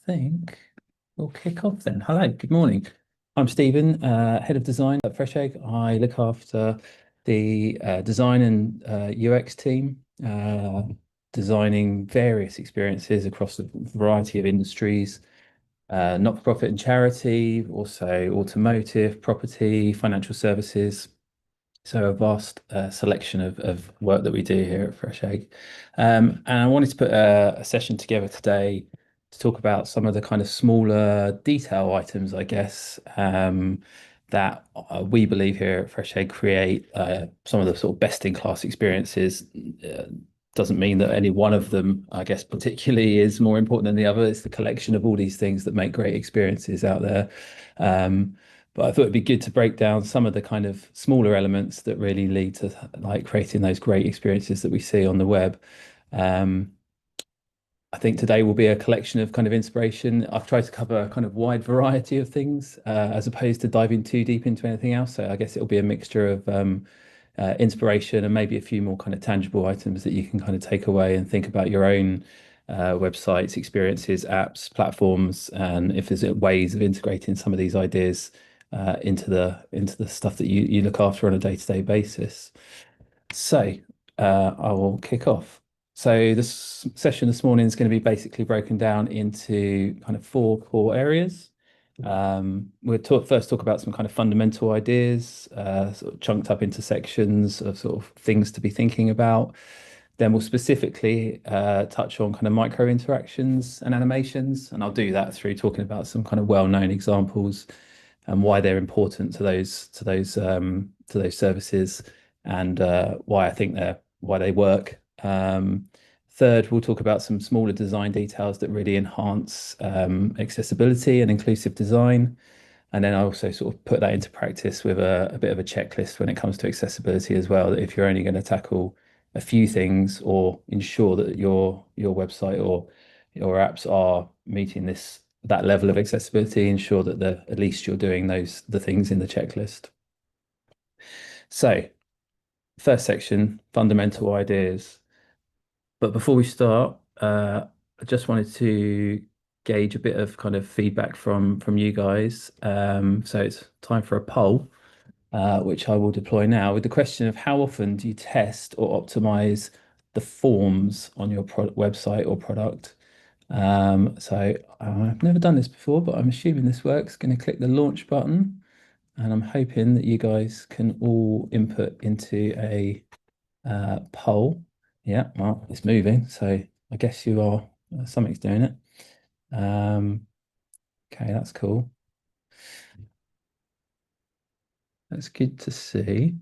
think we'll kick off then. Hello, good morning. I'm Stephen, head of design at Fresh Egg. I look after the design and UX team, designing various experiences across a variety of industries, not-for-profit and charity, also automotive, property, financial services. So a vast selection of work that we do here at Fresh Egg. And I wanted to put a session together today to talk about some of the kind of smaller detail items, I guess, that we believe here at Fresh Egg create some of the sort of best in class experiences. Doesn't mean that any one of them, I guess, particularly is more important than the other. It's the collection of all these things that make great experiences out there. But I thought it'd be good to break down some of the kind of smaller elements that really lead to like creating those great experiences that we see on the web. Um, I think today will be a collection of kind of inspiration. I've tried to cover a kind of wide variety of things, as opposed to diving too deep into anything else. So I guess it'll be a mixture of inspiration and maybe a few more kind of tangible items that you can kind of take away and think about your own websites, experiences, apps, platforms, and if there's ways of integrating some of these ideas into the stuff that you look after on a day-to-day basis. So I will kick off. So this session this morning is going to be basically broken down into kind of four core areas. First talk about some kind of fundamental ideas, sort of chunked up into sections of sort of things to be thinking about. Then we'll specifically touch on kind of micro interactions and animations, and I'll do that through talking about some kind of well-known examples and why they're important to those services and why they work. Third, we'll talk about some smaller design details that really enhance accessibility and inclusive design. And then I also sort of put that into practice with a bit of a checklist when it comes to accessibility as well. That if you're only going to tackle a few things or ensure that your website or your apps are meeting that level of accessibility, ensure that at least you're doing the things in the checklist. So, first section, fundamental ideas. But before we start, I just wanted to gauge a bit of kind of feedback from you guys. So it's time for a poll, which I will deploy now with the question of how often do you test or optimize the forms on your website or product? So I've never done this before, but I'm assuming this works. Going to click the launch button, and I'm hoping that you guys can all input into a poll. Yeah, well, it's moving, so I guess you are something's doing it. Okay, that's cool. That's good to see.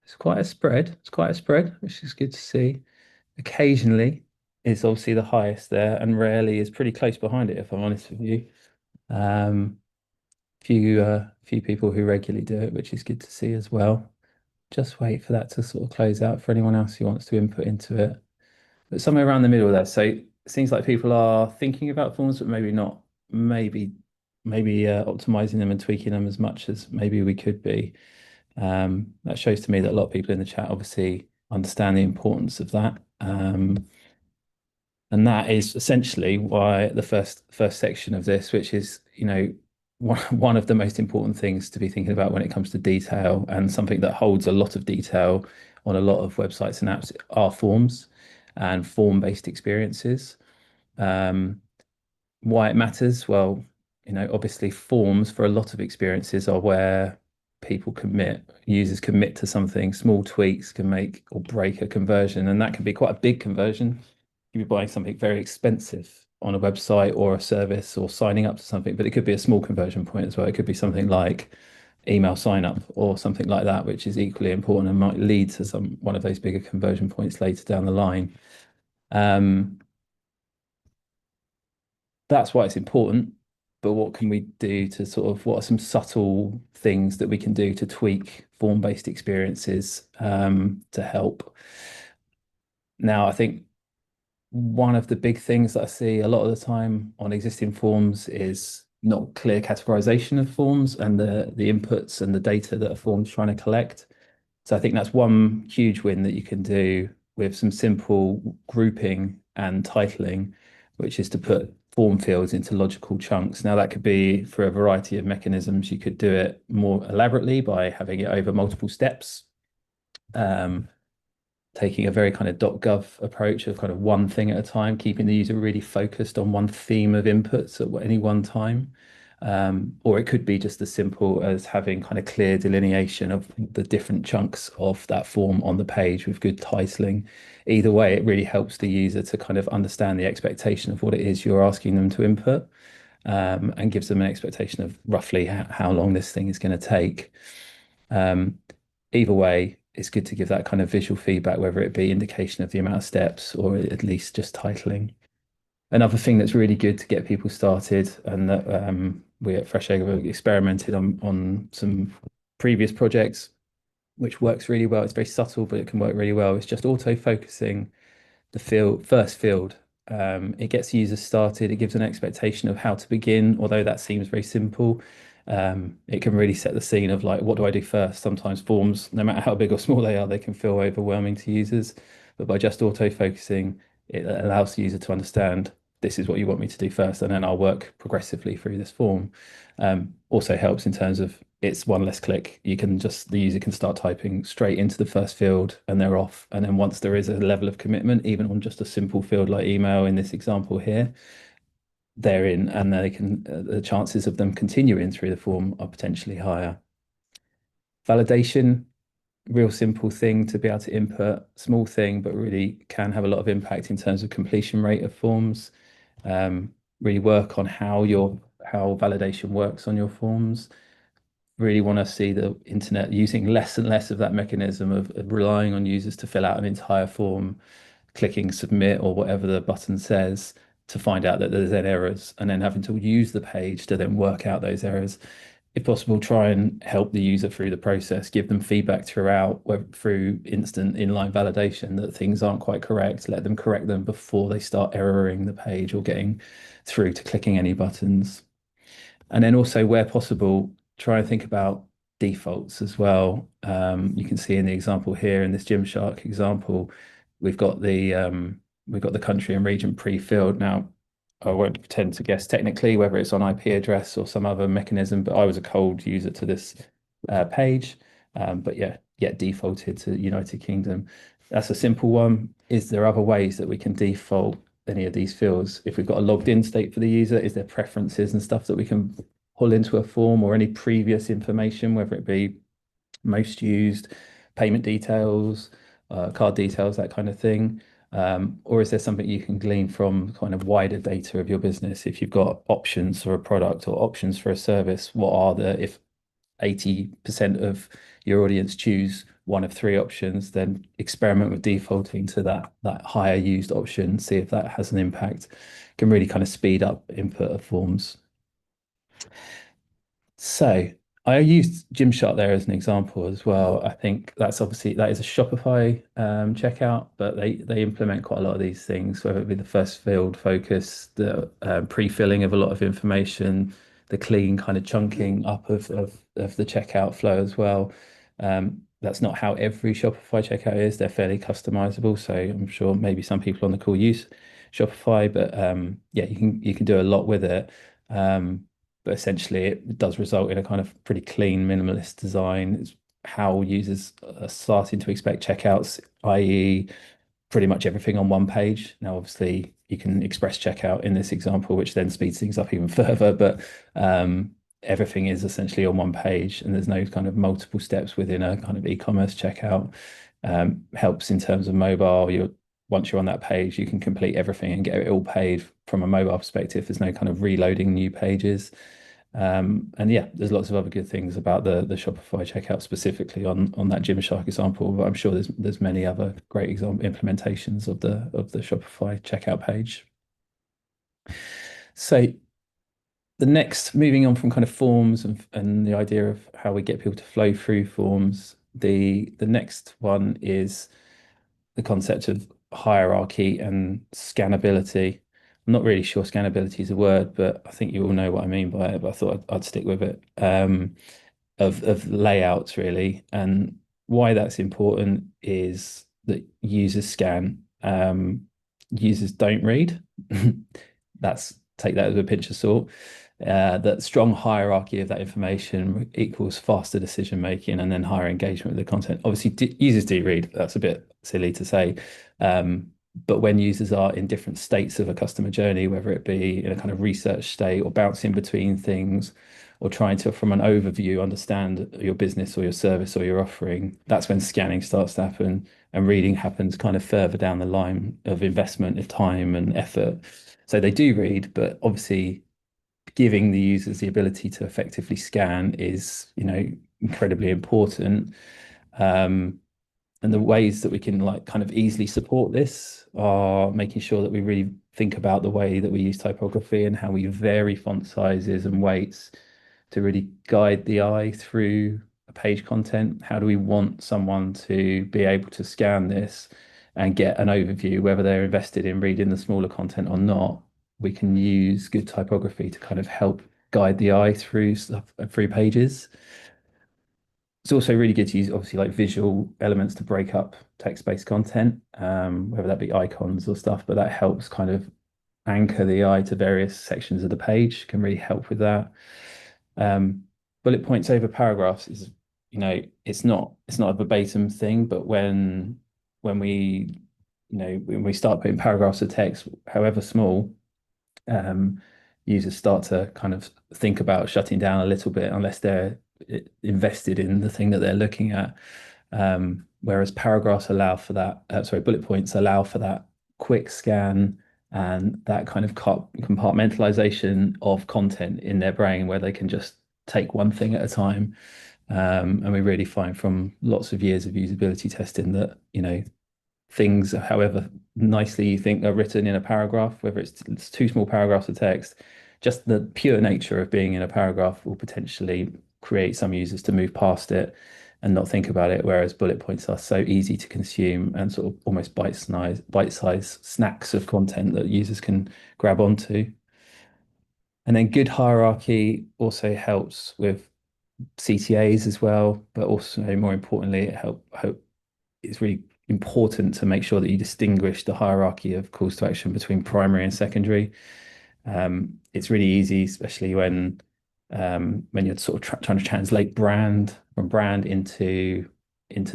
It's quite a spread. It's quite a spread, which is good to see. Occasionally, it's obviously the highest there, and rarely is pretty close behind it, if I'm honest with you. Um, few people who regularly do it, which is good to see as well. Just wait for that to sort of close out for anyone else who wants to input into it. But somewhere around the middle there. So it seems like people are thinking about forms, but maybe not. Maybe optimizing them and tweaking them as much as maybe we could be. That shows to me that a lot of people in the chat obviously understand the importance of that. And that is essentially why the first section of this, which is, one of the most important things to be thinking about when it comes to detail and something that holds a lot of detail on a lot of websites and apps are forms and form-based experiences. Why it matters? Well, obviously forms for a lot of experiences are where users commit to something. Small tweaks can make or break a conversion, and that can be quite a big conversion. You'd be buying something very expensive on a website or a service or signing up to something, but it could be a small conversion point as well. It could be something like email sign up or something like that, which is equally important and might lead to one of those bigger conversion points later down the line. That's why it's important. But what can we do to what are some subtle things that we can do to tweak form-based experiences to help? Now, I think one of the big things that I see a lot of the time on existing forms is not clear categorization of forms and the inputs and the data that a form's trying to collect. So I think that's one huge win that you can do with some simple grouping and titling which is to put form fields into logical chunks. Now, that could be for a variety of mechanisms. You could do it more elaborately by having it over multiple steps, um, taking a very kind of .gov approach of kind of one thing at a time, keeping the user really focused on one theme of inputs at any one time. Or it could be just as simple as having kind of clear delineation of the different chunks of that form on the page with good titling. Either way, it really helps the user to kind of understand the expectation of what it is you're asking them to input, and gives them an expectation of roughly how long this thing is going to take. Um, Either way, it's good to give that kind of visual feedback, whether it be indication of the amount of steps or at least just titling. Another thing that's really good to get people started, and that we at Fresh Egg have experimented on some previous projects, which works really well. It's very subtle, but it can work really well. It's just auto focusing the first field. It gets users started. It gives an expectation of how to begin, although that seems very simple. It can really set the scene of like, what do I do first? Sometimes forms, no matter how big or small they are, they can feel overwhelming to users. But by just auto focusing, it allows the user to understand this is what you want me to do first, and then I'll work progressively through this form. Also helps in terms of it's one less click. The user can start typing straight into the first field and they're off. And then once there is a level of commitment, even on just a simple field like email in this example here, they're in, and the chances of them continuing through the form are potentially higher. Validation, real simple thing to be able to input, small thing, but really can have a lot of impact in terms of completion rate of forms. Really work on how validation works on your forms. Really want to see the internet using less and less of that mechanism of relying on users to fill out an entire form, clicking submit or whatever the button says to find out that there's then errors, and then having to use the page to then work out those errors. If possible, try and help the user through the process, give them feedback throughout, through instant inline validation that things aren't quite correct, let them correct them before they start erroring the page or getting through to clicking any buttons. And then also, where possible, try and think about defaults as well. You can see in the example here, in this Gymshark example, we've got the country and region pre-filled. Now, I won't pretend to guess technically whether it's on IP address or some other mechanism, but I was a cold user to this page. But yeah, defaulted to United Kingdom. That's a simple one. Is there other ways that we can default any of these fields? If we've got a logged in state for the user, is there preferences and stuff that we can pull into a form, or any previous information, whether it be most used, payment details, card details, that kind of thing? Or is there something you can glean from kind of wider data of your business? If you've got options for a product or options for a service, if 80% of your audience choose one of three options, then experiment with defaulting to that higher used option, see if that has an impact. Can really kind of speed up input of forms. So I used Gymshark there as an example as well. I think that is a Shopify checkout, but they implement quite a lot of these things, whether it be the first field focus, the pre-filling of a lot of information, the clean kind of chunking up of the checkout flow as well. That's not how every Shopify checkout is. They're fairly customizable, so I'm sure maybe some people on the call use Shopify, but yeah, you can do a lot with it. But essentially, it does result in a kind of pretty clean, minimalist design. It's how users are starting to expect checkouts, i.e., pretty much everything on one page. Now, obviously, you can express checkout in this example, which then speeds things up even further, but everything is essentially on one page, and there's no kind of multiple steps within a kind of e-commerce checkout. Helps in terms of mobile. Once you're on that page, you can complete everything and get it all paid from a mobile perspective. There's no kind of reloading new pages. And yeah, there's lots of other good things about the Shopify checkout specifically on that Gymshark example, but I'm sure there's many other great example implementations of the Shopify checkout page. So the next, moving on from kind of forms and the idea of how we get people to flow through forms, the next one is the concept of hierarchy and scannability. I'm not really sure scannability is a word, but I think you all know what I mean by it, but I thought I'd stick with it. Of layouts really. And why that's important is that users scan. users don't read. That's take that with a pinch of salt. That strong hierarchy of that information equals faster decision making and then higher engagement with the content. Obviously, users do read. That's a bit silly to say. But when users are in different states of a customer journey, whether it be in a kind of research state or bouncing between things, or trying to, from an overview, understand your business or your service or your offering, that's when scanning starts to happen and reading happens kind of further down the line of investment of time and effort. So they do read, but obviously giving the users the ability to effectively scan is, incredibly important. Um, and the ways that we can like kind of easily support this are making sure that we really think about the way that we use typography and how we vary font sizes and weights to really guide the eye through a page content. How do we want someone to be able to scan this and get an overview, whether they're invested in reading the smaller content or not? We can use good typography to kind of help guide the eye through stuff, through pages. It's also really good to use obviously like visual elements to break up text-based content, whether that be icons or stuff, but that helps kind of anchor the eye to various sections of the page, can really help with that. Um, Bullet points over paragraphs is, it's not a verbatim thing, but when we, when we start putting paragraphs of text, however small, um, users start to kind of think about shutting down a little bit unless they're invested in the thing that they're looking at. Whereas paragraphs allow for that, bullet points allow for that quick scan and that kind of compartmentalization of content in their brain where they can just take one thing at a time. And we really find from lots of years of usability testing that, things, however nicely you think are written in a paragraph, whether it's two small paragraphs of text, just the pure nature of being in a paragraph will potentially create some users to move past it and not think about it. Whereas bullet points are so easy to consume and sort of almost bite-sized snacks of content that users can grab onto. And then good hierarchy also helps with CTAs as well, but also more importantly, it's really important to make sure that you distinguish the hierarchy of calls to action between primary and secondary. It's really easy, especially when you're sort of trying to translate brand from brand into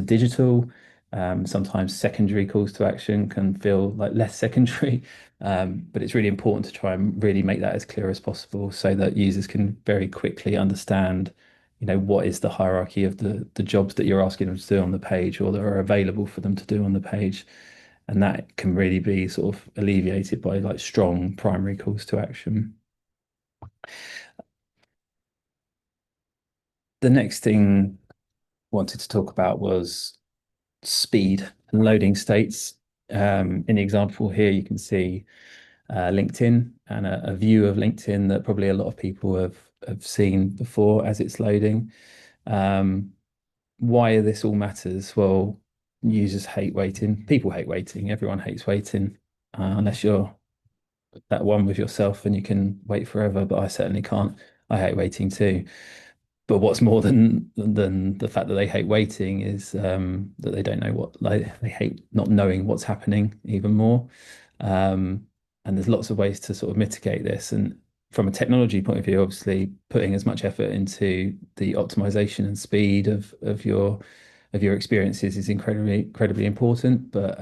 digital. Sometimes secondary calls to action can feel like less secondary, but it's really important to try and really make that as clear as possible so that users can very quickly understand, what is the hierarchy of the jobs that you're asking them to do on the page or that are available for them to do on the page. And that can really be sort of alleviated by like strong primary calls to action. The next thing I wanted to talk about was speed and loading states. In the example here, you can see LinkedIn and a view of LinkedIn that probably a lot of people have seen before as it's loading. Um, why this all matters? Well, users hate waiting. People hate waiting. Everyone hates waiting, unless you're that one with yourself and you can wait forever. But I certainly can't. I hate waiting too. But what's more than the fact that they hate waiting is that they don't know what, like they hate not knowing what's happening even more. Um, and there's lots of ways to sort of mitigate this. And from a technology point of view, obviously putting as much effort into the optimization and speed of your experiences is incredibly important. But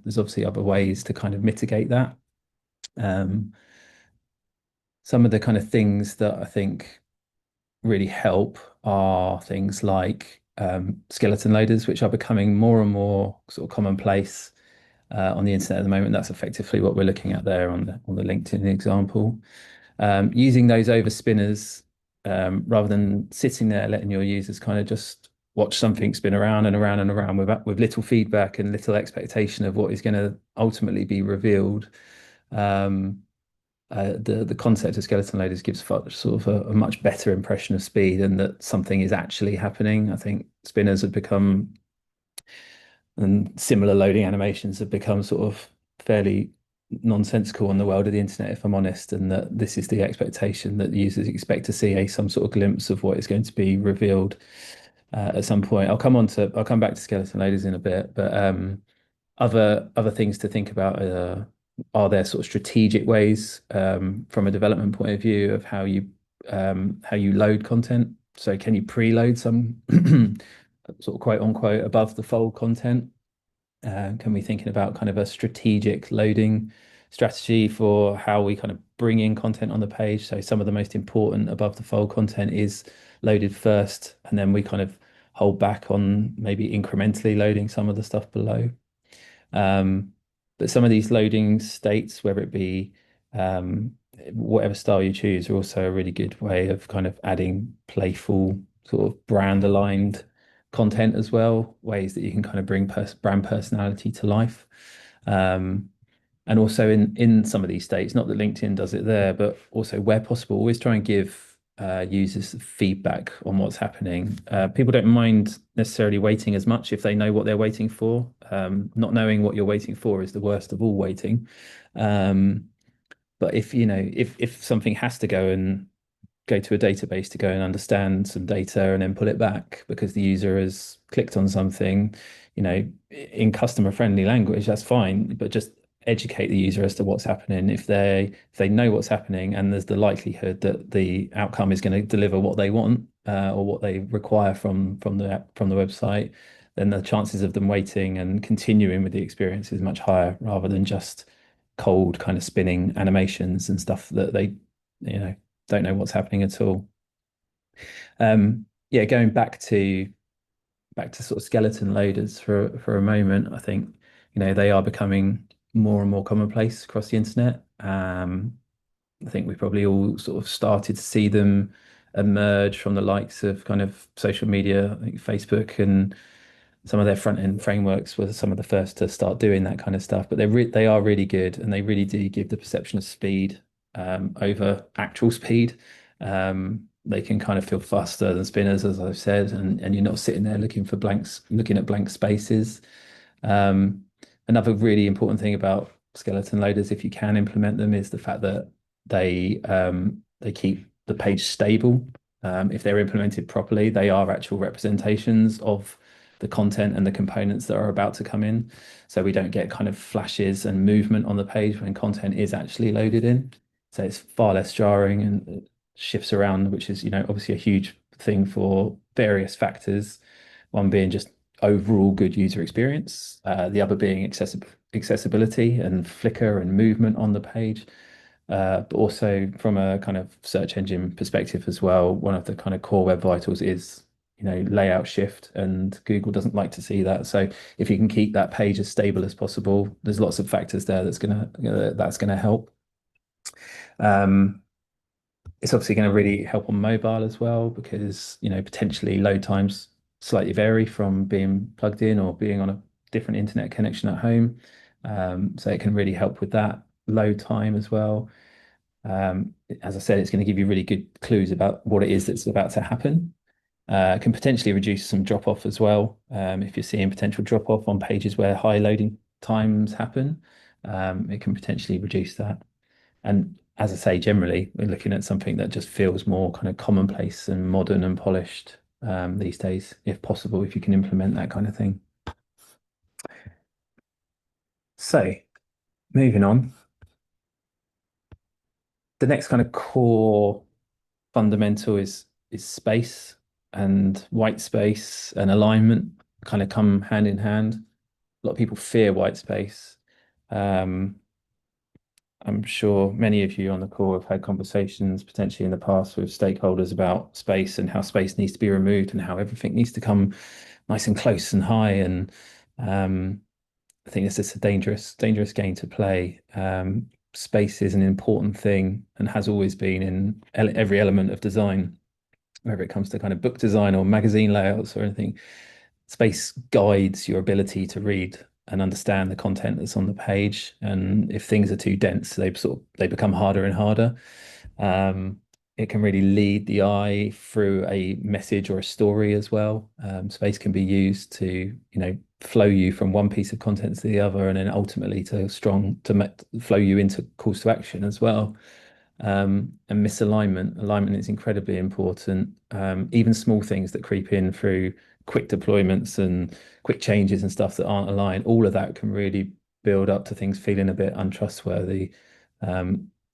there's obviously other ways to kind of mitigate that. Um, some of the kind of things that I think really help are things like skeleton loaders, which are becoming more and more sort of commonplace on the internet at the moment. That's effectively what we're looking at there on the LinkedIn example. Using those over spinners rather than sitting there letting your users kind of just watch something spin around and around and around with little feedback and little expectation of what is going to ultimately be revealed. Um, the concept of skeleton loaders gives sort of a much better impression of speed and that something is actually happening. I think spinners have become, and similar loading animations have become sort of fairly nonsensical in the world of the internet, if I'm honest, and that this is the expectation that the users expect to see some sort of glimpse of what is going to be revealed at some point. I'll come back to skeleton loaders in a bit, but other things to think about are there sort of strategic ways from a development point of view of how you load content? So can you preload some sort of quote unquote above the fold content? Can we thinking about kind of a strategic loading strategy for how we kind of bring in content on the page? So some of the most important above the fold content is loaded first, and then we kind of hold back on maybe incrementally loading some of the stuff below. Um, but some of these loading states, whether it be whatever style you choose, are also a really good way of kind of adding playful, sort of brand aligned content as well, ways that you can kind of bring brand personality to life. Um, and also in some of these states, not that LinkedIn does it there, but also where possible, always try and give users feedback on what's happening. People don't mind necessarily waiting as much if they know what they're waiting for. Not knowing what you're waiting for is the worst of all waiting. Um, but if you know if something has to go to a database to go and understand some data and then pull it back because the user has clicked on something, you know, in customer friendly language, that's fine, but just educate the user as to what's happening. If they know what's happening and there's the likelihood that the outcome is going to deliver what they want or what they require from the website, then the chances of them waiting and continuing with the experience is much higher rather than just cold kind of spinning animations and stuff that they, you know, don't know what's happening at all. Yeah, going back to sort of skeleton loaders for a moment, I think, you know, they are becoming more and more commonplace across the internet. I think we probably all sort of started to see them emerge from the likes of kind of social media. I think Facebook and some of their front end frameworks were some of the first to start doing that kind of stuff. But they are really good, and they really do give the perception of speed over actual speed. They can kind of feel faster than spinners, as I've said, and you're not sitting there looking for blanks, looking at blank spaces. Um, Another really important thing about skeleton loaders, if you can implement them, is the fact that they keep the page stable. If they're implemented properly, they are actual representations of the content and the components that are about to come in. So we don't get kind of flashes and movement on the page when content is actually loaded in. So it's far less jarring and shifts around, which is, you know, obviously a huge thing for various factors. One being just overall good user experience, the other being accessibility and flicker and movement on the page. But also from a kind of search engine perspective as well, one of the kind of core web vitals is, you know, layout shift, and Google doesn't like to see that. So if you can keep that page as stable as possible, there's lots of factors there that's gonna help. Um, it's obviously going to really help on mobile as well because, you know, potentially load times slightly vary from being plugged in or being on a different internet connection at home. So it can really help with that load time as well. As I said, it's going to give you really good clues about what it is that's about to happen. It can potentially reduce some drop off as well. If you're seeing potential drop off on pages where high loading times happen, it can potentially reduce that. And as I say, generally, we're looking at something that just feels more kind of commonplace and modern and polished these days, if possible, if you can implement that kind of thing. So, moving on, the next kind of core fundamental is space, and white space and alignment kind of come hand in hand. A lot of people fear white space. Um, I'm sure many of you on the call have had conversations potentially in the past with stakeholders about space and how space needs to be removed and how everything needs to come nice and close and high. And I think this is a dangerous game to play. Space is an important thing and has always been in every element of design, whether it comes to kind of book design or magazine layouts or anything. Space guides your ability to read and understand the content that's on the page. And if things are too dense, they become harder and harder. Um, it can really lead the eye through a message or a story as well. Space can be used to, you know, flow you from one piece of content to the other, and then ultimately flow you into calls to action as well. And alignment is incredibly important. Even small things that creep in through quick deployments and quick changes and stuff that aren't aligned, all of that can really build up to things feeling a bit untrustworthy.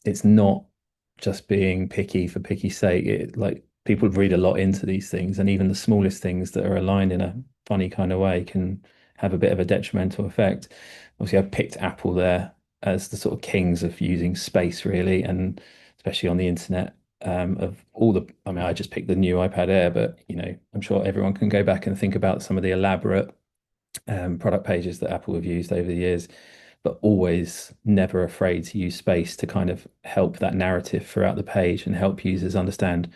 It's not just being picky for picky's sake. Like people read a lot into these things, and even the smallest things that are aligned in a funny kind of way can have a bit of a detrimental effect. Obviously, I've picked Apple there as the sort of kings of using space, really, and especially on the internet. Of all the, I mean, I just picked the new iPad Air, but I'm sure everyone can go back and think about some of the elaborate product pages that Apple have used over the years, but always never afraid to use space to kind of help that narrative throughout the page and help users understand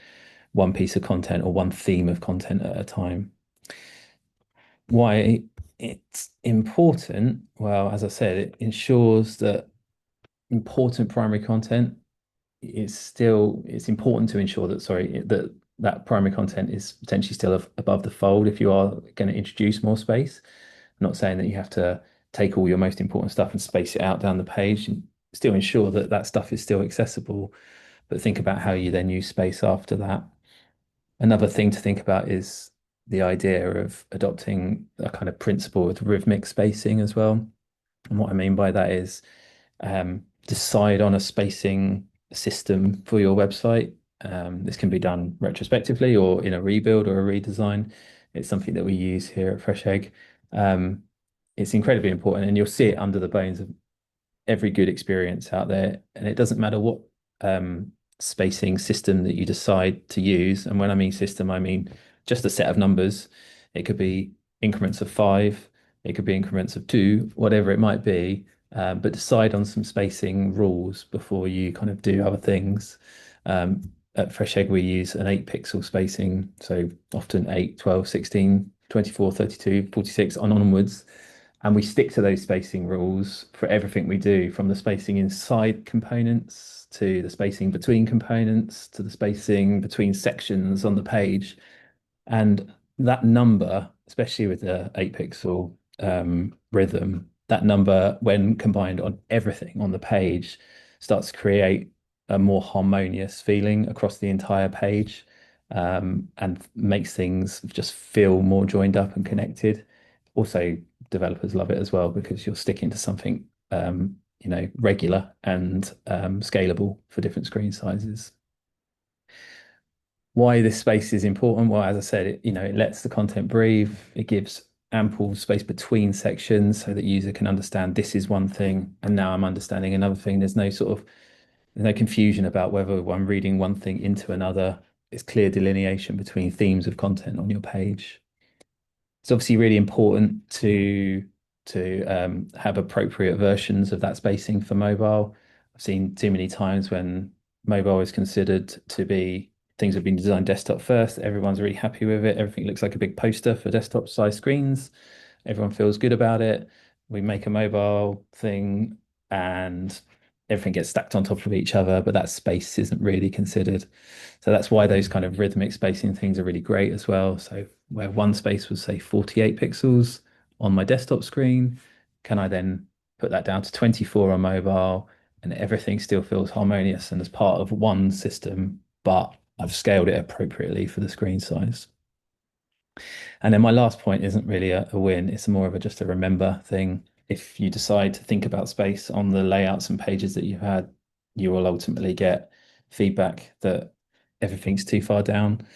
one piece of content or one theme of content at a time. Why it's important? Well, as I said, it ensures that important primary content it's important to ensure that, sorry, that primary content is potentially still above the fold if you are going to introduce more space. I'm not saying that you have to take all your most important stuff and space it out down the page, and still ensure that that stuff is still accessible, but think about how you then use space after that. Another thing to think about is the idea of adopting a kind of principle of rhythmic spacing as well. And what I mean by that is decide on a spacing system for your website. This can be done retrospectively or in a rebuild or a redesign. It's something that we use here at Fresh Egg. It's incredibly important, and you'll see it under the bones of every good experience out there. And it doesn't matter what spacing system that you decide to use. And when I mean system, I mean just a set of numbers. It could be increments of 5, it could be increments of 2, whatever it might be. But decide on some spacing rules before you kind of do other things. At Fresh Egg, we use an 8 pixel spacing, so often 8, 12, 16, 24, 32, 46 on onwards. And we stick to those spacing rules for everything we do, from the spacing inside components to the spacing between components to the spacing between sections on the page. And that number, especially with the 8 pixel rhythm, that number, when combined on everything on the page, starts to create a more harmonious feeling across the entire page, and makes things just feel more joined up and connected. Also, developers love it as well because you're sticking to something regular and scalable for different screen sizes. Why this space is important? Well, as I said, it lets the content breathe. It gives ample space between sections so that user can understand this is one thing and now I'm understanding another thing. There's no confusion about whether I'm reading one thing into another. It's clear delineation between themes of content on your page. It's obviously really important to have appropriate versions of that spacing for mobile. I've seen too many times when mobile is considered to be, things have been designed desktop first. Everyone's really happy with it. Everything looks like a big poster for desktop size screens. Everyone feels good about it. We make a mobile thing and everything gets stacked on top of each other, but that space isn't really considered. So that's why those kind of rhythmic spacing things are really great as well. So where one space was, say, 48 pixels on my desktop screen, can I then put that down to 24 on mobile, and everything still feels harmonious and as part of one system, but I've scaled it appropriately for the screen size. And then my last point isn't really a win, it's more of just a remember thing. If you decide to think about space on the layouts and pages that you've had, you will ultimately get feedback that everything's too far down.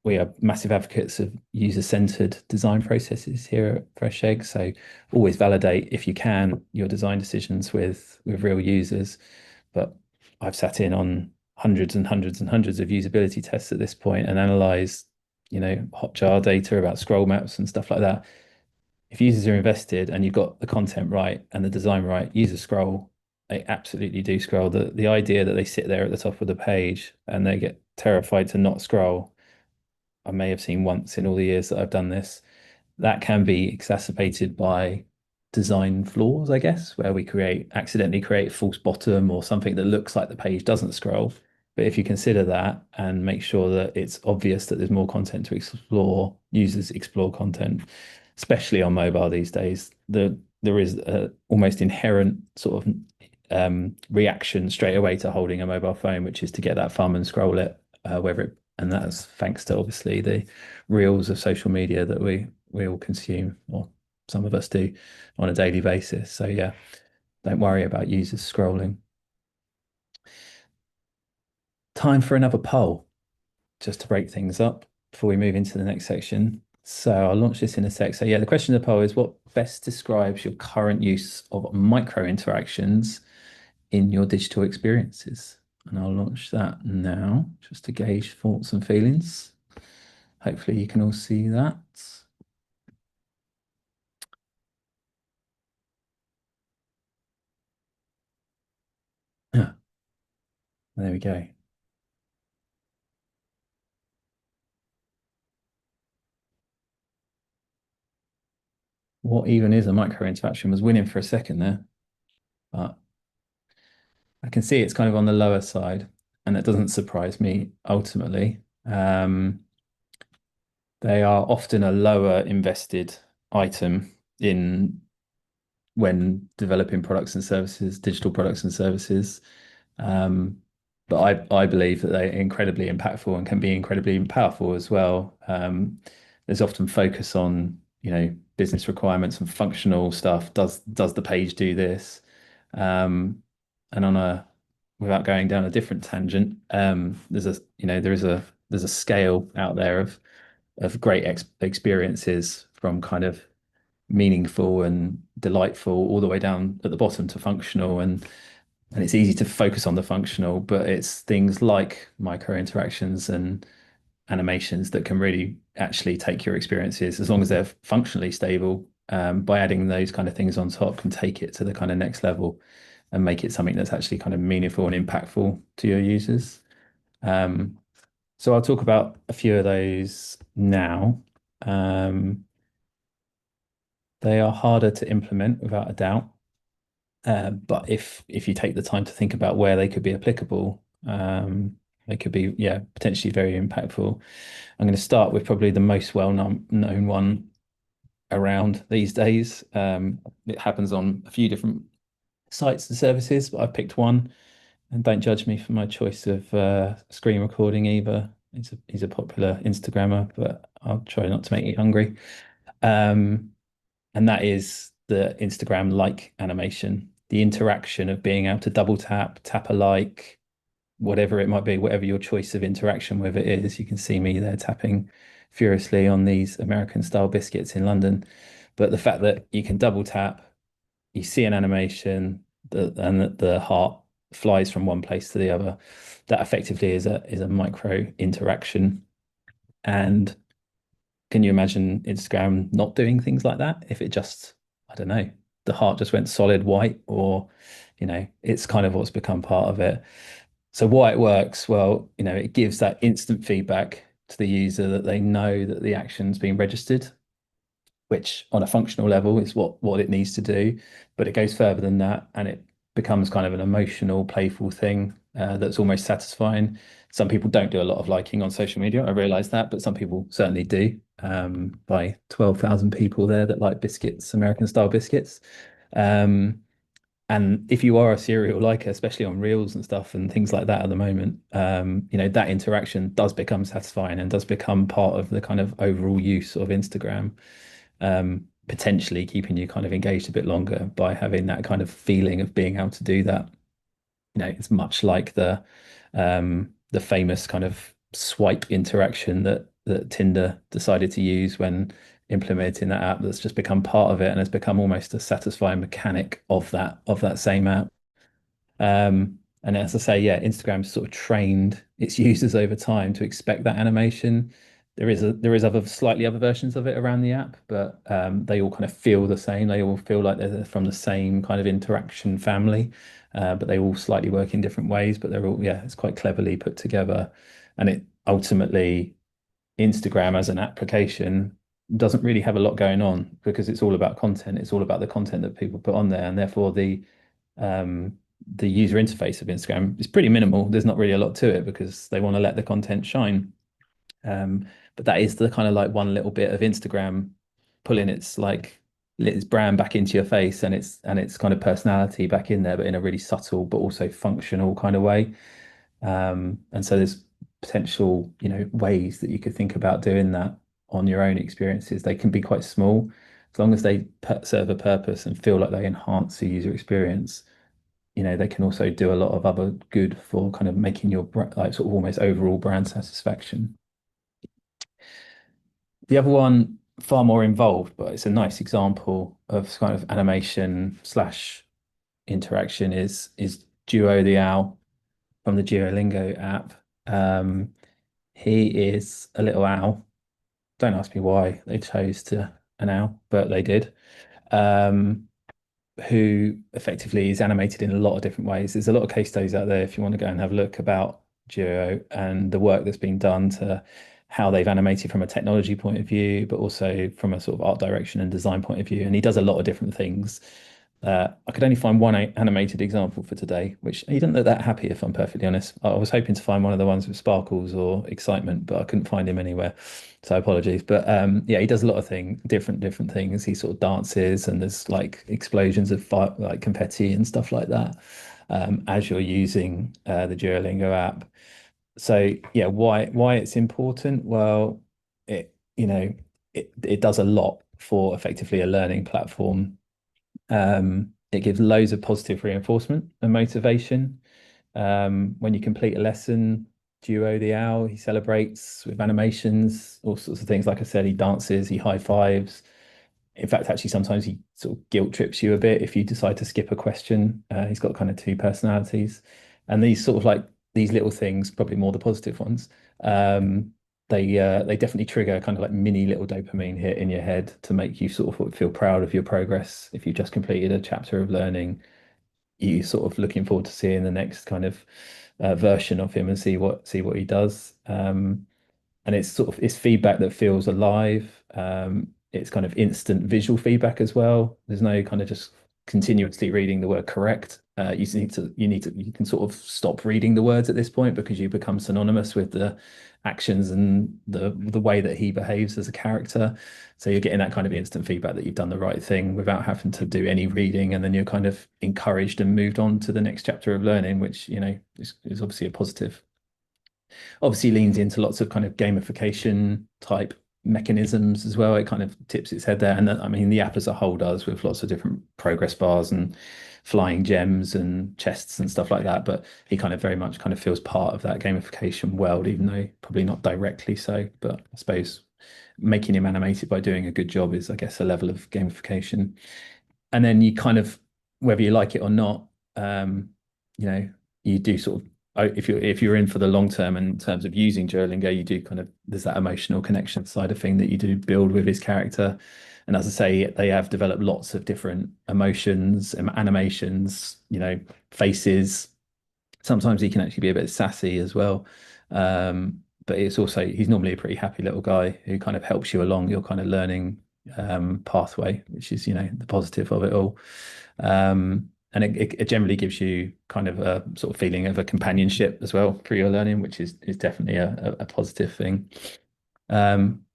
We are massive advocates of user-centered design processes here at Fresh Egg. So always validate, if you can, your design decisions with real users. But I've sat in on hundreds and hundreds and hundreds of usability tests at this point and analyzed, Hotjar data about scroll maps and stuff like that. If users are invested and you've got the content right and the design right, users scroll. They absolutely do scroll. The idea that they sit there at the top of the page and they get terrified to not scroll, I may have seen once in all the years that I've done this. That can be exacerbated by design flaws, I guess, where we accidentally create a false bottom or something that looks like the page doesn't scroll. But if you consider that and make sure that it's obvious that there's more content to explore, users explore content, especially on mobile these days, there is a almost inherent sort of reaction straight away to holding a mobile phone, which is to get that thumb and scroll it, and that's thanks to obviously the reels of social media that we all consume. Or some of us do on a daily basis. So yeah, don't worry about users scrolling. Time for another poll, just to break things up before we move into the next section. So I'll launch this in a sec. So yeah, the question of the poll is what best describes your current use of micro interactions in your digital experiences? And I'll launch that now just to gauge thoughts and feelings. Hopefully you can all see that. Yeah, there we go. What even is a micro interaction was winning for a second there, but I can see it's kind of on the lower side, and that doesn't surprise me ultimately. They are often a lower invested item in when developing products and services, digital products and services. Um, but I believe that they're incredibly impactful and can be incredibly powerful as well. There's often focus on, business requirements and functional stuff. Does the page do this? And on a without going down a different tangent, there's a scale out there of great experiences from kind of meaningful and delightful all the way down at the bottom to functional, and it's easy to focus on the functional, but it's things like micro interactions and animations that can really actually take your experiences, as long as they're functionally stable, by adding those kind of things on top, can take it to the kind of next level and make it something that's actually kind of meaningful and impactful to your users. Um, so I'll talk about a few of those now. Um, they are harder to implement without a doubt. But if you take the time to think about where they could be applicable, they could be, yeah, potentially very impactful. I'm going to start with probably the most well known one around these days. It happens on a few different sites and services, but I've picked one. And don't judge me for my choice of screen recording either. He's a popular Instagrammer, but I'll try not to make you hungry. Um, and that is the Instagram like animation, the interaction of being able to double tap, tap a like, whatever it might be, whatever your choice of interaction with it is. You can see me there tapping furiously on these American style biscuits in London. But the fact that you can double tap, you see an animation, and the heart flies from one place to the other, that effectively is a micro interaction. And can you imagine Instagram not doing things like that if it just, I don't know, the heart just went solid white, or, it's kind of what's become part of it. So why it works, well, it gives that instant feedback to the user that they know that the action's been registered, which on a functional level is what it needs to do. But it goes further than that, and it becomes kind of an emotional, playful thing that's almost satisfying. Some people don't do a lot of liking on social media. I realize that, but some people certainly do. By 12,000 people there that like biscuits, American style biscuits. Um, and if you are a serial liker, especially on Reels and stuff and things like that at the moment, that interaction does become satisfying and does become part of the kind of overall use of Instagram, potentially keeping you kind of engaged a bit longer by having that kind of feeling of being able to do that. It's much like the famous kind of swipe interaction that Tinder decided to use when implementing that app, that's just become part of it and has become almost a satisfying mechanic of that same app. And as I say, yeah, Instagram's sort of trained its users over time to expect that animation. There is other slightly other versions of it around the app, but they all kind of feel the same. They all feel like they're from the same kind of interaction family, but they all slightly work in different ways. But they're all, yeah, it's quite cleverly put together, and it ultimately, Instagram as an application doesn't really have a lot going on because it's all about content. It's all about the content that people put on there, and therefore the user interface of Instagram is pretty minimal. There's not really a lot to it because they want to let the content shine. But that is the kind of like one little bit of Instagram pulling its brand back into your face, and its kind of personality back in there, but in a really subtle but also functional kind of way. And so there's potential, ways that you could think about doing that on your own experiences. They can be quite small. as long as they serve a purpose and feel like they enhance the user experience, they can also do a lot of other good for kind of making your like sort of almost overall brand satisfaction. The other one, far more involved, but it's a nice example of kind of animation slash interaction is Duo the Owl from the Duolingo app. Um, he is a little owl. Don't ask me why they chose to an owl, but they did. Um, who effectively is animated in a lot of different ways. There's a lot of case studies out there if you want to go and have a look about Duo and the work that's been done to how they've animated from a technology point of view, but also from a sort of art direction and design point of view. And he does a lot of different things. I could only find one animated example for today, which he didn't look that happy, if I'm perfectly honest. I was hoping to find one of the ones with sparkles or excitement, but I couldn't find him anywhere. So apologies. But yeah, he does a lot of different things. He sort of dances and there's like explosions of fire, like confetti and stuff like that, as you're using the Duolingo app. So yeah, why it's important? Well, it does a lot for effectively a learning platform. It gives loads of positive reinforcement and motivation. When you complete a lesson, Duo the Owl, he celebrates with animations, all sorts of things. Like I said, he dances, he high fives. In fact, actually, sometimes he sort of guilt trips you a bit if you decide to skip a question. He's got kind of two personalities, and these sort of like these little things, probably more the positive ones. Um, they definitely trigger kind of like mini little dopamine hit in your head to make you sort of feel proud of your progress. If you've just completed a chapter of learning, you sort of looking forward to seeing the next kind of version of him and see what he does. And it's sort of it's feedback that feels alive. It's kind of instant visual feedback as well. There's no kind of just continuously reading the word correct. You can sort of stop reading the words at this point because you become synonymous with the actions and the way that he behaves as a character. So you're getting that kind of instant feedback that you've done the right thing without having to do any reading, and then you're kind of encouraged and moved on to the next chapter of learning, which is obviously a positive. Obviously leans into lots of kind of gamification type mechanisms as well. It kind of tips its head there. And I mean, the app as a whole does with lots of different progress bars and flying gems and chests and stuff like that. But he kind of very much kind of feels part of that gamification world, even though probably not directly so. But I suppose making him animated by doing a good job is, I guess, a level of gamification. And then you kind of, whether you like it or not, um, you know, you do sort of if you're in for the long term in terms of using Duolingo, you do kind of there's that emotional connection side of thing that you do build with his character. And as I say, they have developed lots of different emotions and animations, faces. Sometimes he can actually be a bit sassy as well. But he's normally a pretty happy little guy who kind of helps you along your kind of learning pathway, which is, the positive of it all. And it generally gives you kind of a sort of feeling of a companionship as well through your learning, which is definitely a positive thing. Um,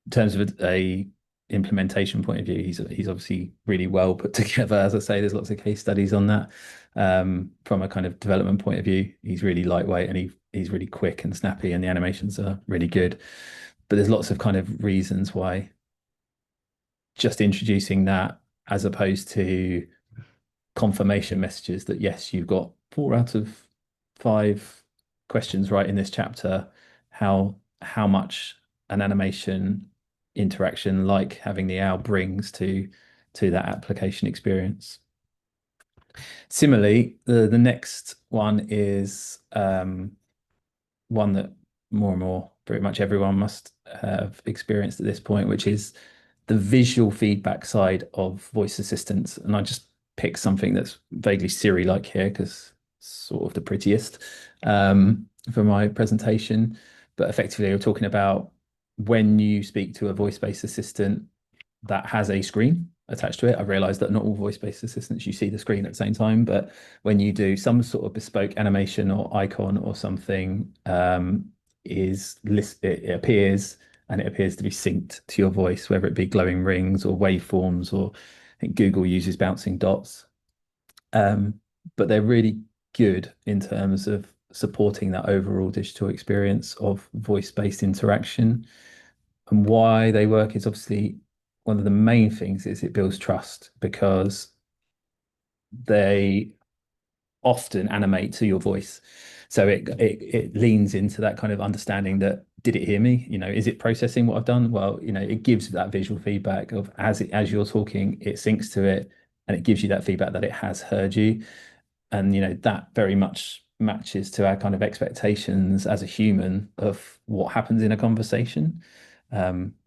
in terms of a implementation point of view, he's obviously really well put together. As I say, there's lots of case studies on that. From a kind of development point of view, he's really lightweight and he's really quick and snappy, and the animations are really good. But there's lots of kind of reasons why just introducing that as opposed to confirmation messages that yes, you've got 4 out of 5 questions right in this chapter. How much an animation interaction like having the owl brings to that application experience. Similarly, the next one is one that more and more pretty much everyone must have experienced at this point, which is the visual feedback side of voice assistants. And I just picked something that's vaguely Siri-like here because it's sort of the prettiest for my presentation. But effectively, we're talking about when you speak to a voice-based assistant that has a screen attached to it. I realized that not all voice-based assistants you see the screen at the same time, but when you do some sort of bespoke animation or icon or something, it appears and it appears to be synced to your voice, whether it be glowing rings or waveforms, or I think Google uses bouncing dots. But they're really good in terms of supporting that overall digital experience of voice-based interaction. And why they work is obviously one of the main things is it builds trust because they often animate to your voice. So it leans into that kind of understanding that did it hear me? Is it processing what I've done? Well, it gives that visual feedback of as you're talking, it syncs to it and it gives you that feedback that it has heard you. And that very much matches to our kind of expectations as a human of what happens in a conversation.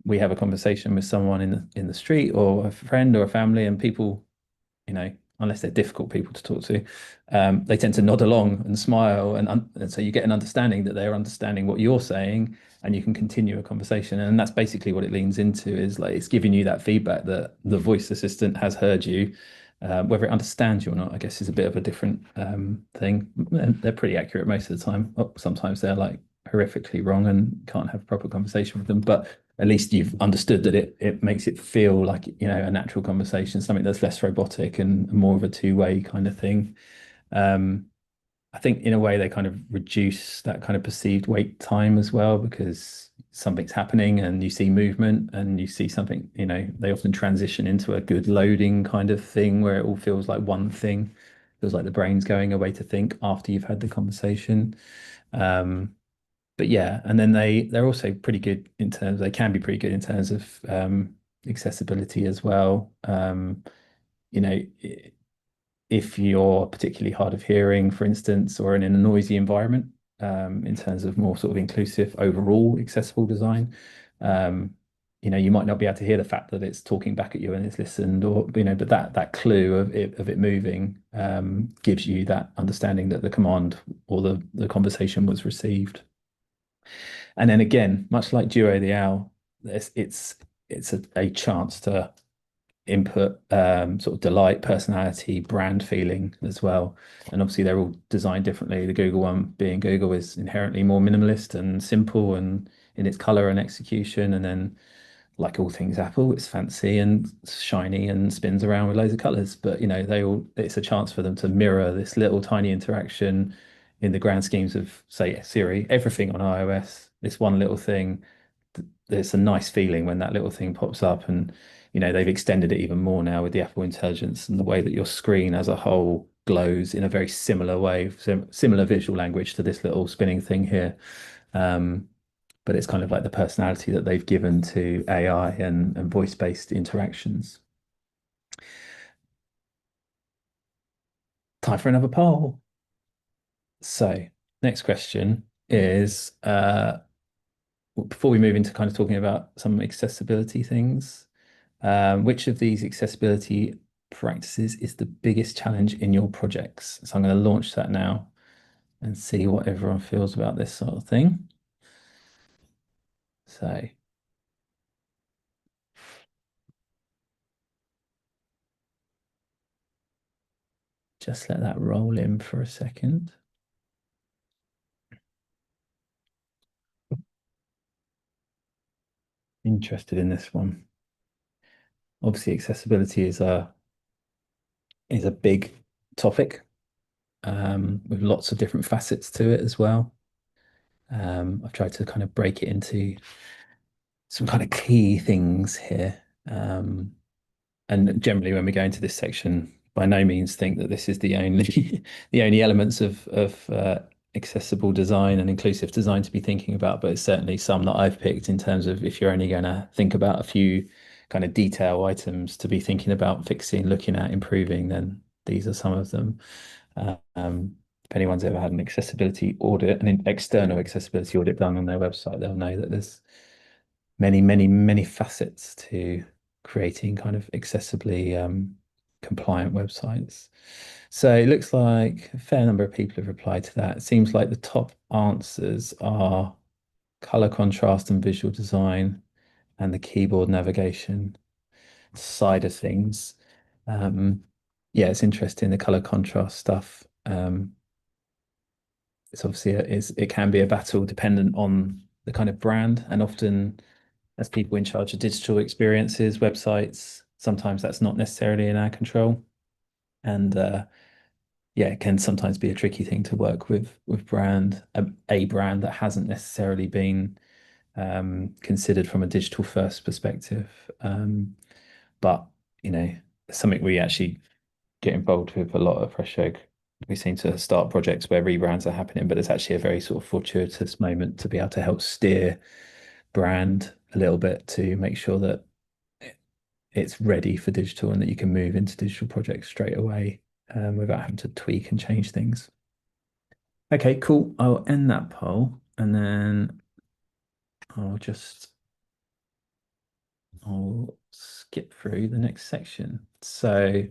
We have a conversation with someone in the street or a friend or a family, and people, unless they're difficult people to talk to, they tend to nod along and smile, and so you get an understanding that they're understanding what you're saying, and you can continue a conversation. And that's basically what it leans into, is like it's giving you that feedback that the voice assistant has heard you. Whether it understands you or not, I guess, is a bit of a different thing. And they're pretty accurate most of the time. Oh, sometimes they're like horrifically wrong and can't have a proper conversation with them, but at least you've understood that it makes it feel like a natural conversation, something that's less robotic and more of a two-way kind of thing. um I think in a way they kind of reduce that kind of perceived wait time as well, because something's happening and you see movement and you see something, they often transition into a good loading kind of thing where it all feels like one thing. Feels like the brain's going away to think after you've had the conversation. But yeah, and then they're also pretty good in terms, they can be pretty good in terms of accessibility as well. You know, if you're particularly hard of hearing, for instance, or in a noisy environment, in terms of more sort of inclusive overall accessible design, um, you might not be able to hear the fact that it's talking back at you and it's listened, or but that clue of it moving gives you that understanding that the command or the conversation was received. And then again, much like Duo the Owl, it's a chance to input sort of delight, personality, brand feeling as well. And obviously they're all designed differently. The Google one, being Google, is inherently more minimalist and simple and in its color and execution. And then, like all things Apple, it's fancy and shiny and spins around with loads of colors. But it's a chance for them to mirror this little tiny interaction in the grand schemes of, say, Siri, everything on iOS. This one little thing, there's a nice feeling when that little thing pops up. And they've extended it even more now with the Apple Intelligence and the way that your screen as a whole glows in a very similar way, similar visual language to this little spinning thing here. But it's kind of like the personality that they've given to AI and voice-based interactions. Time for another poll. So, next question is, before we move into kind of talking about some accessibility things, which of these accessibility practices is the biggest challenge in your projects? So I'm going to launch that now and see what everyone feels about this sort of thing. So just let that roll in for a second. Interested in this one. Obviously, accessibility is a big topic, with lots of different facets to it as well. I've tried to kind of break it into some kind of key things here. And generally, when we go into this section, by no means think that this is the only the only elements of accessible design and inclusive design to be thinking about, but it's certainly some that I've picked in terms of if you're only going to think about a few kind of detail items to be thinking about fixing, looking at, improving, then these are some of them. If anyone's ever had an accessibility audit, an external accessibility audit done on their website, they'll know that there's many, many, many facets to creating kind of accessibly compliant websites. So it looks like a fair number of people have replied to that. It seems like the top answers are color contrast and visual design and the keyboard navigation side of things. Yeah, it's interesting, the color contrast stuff. It's obviously it can be a battle dependent on the kind of brand, and often as people in charge of digital experiences, websites, sometimes that's not necessarily in our control. And yeah, it can sometimes be a tricky thing to work with a brand that hasn't necessarily been considered from a digital first perspective. but something we actually get involved with a lot at Fresh Egg. We seem to start projects where rebrands are happening, but it's actually a very sort of fortuitous moment to be able to help steer brand a little bit to make sure that it's ready for digital and that you can move into digital projects straight away without having to tweak and change things. Okay, cool. I'll end that poll and then I'll just I'll skip through the next section. So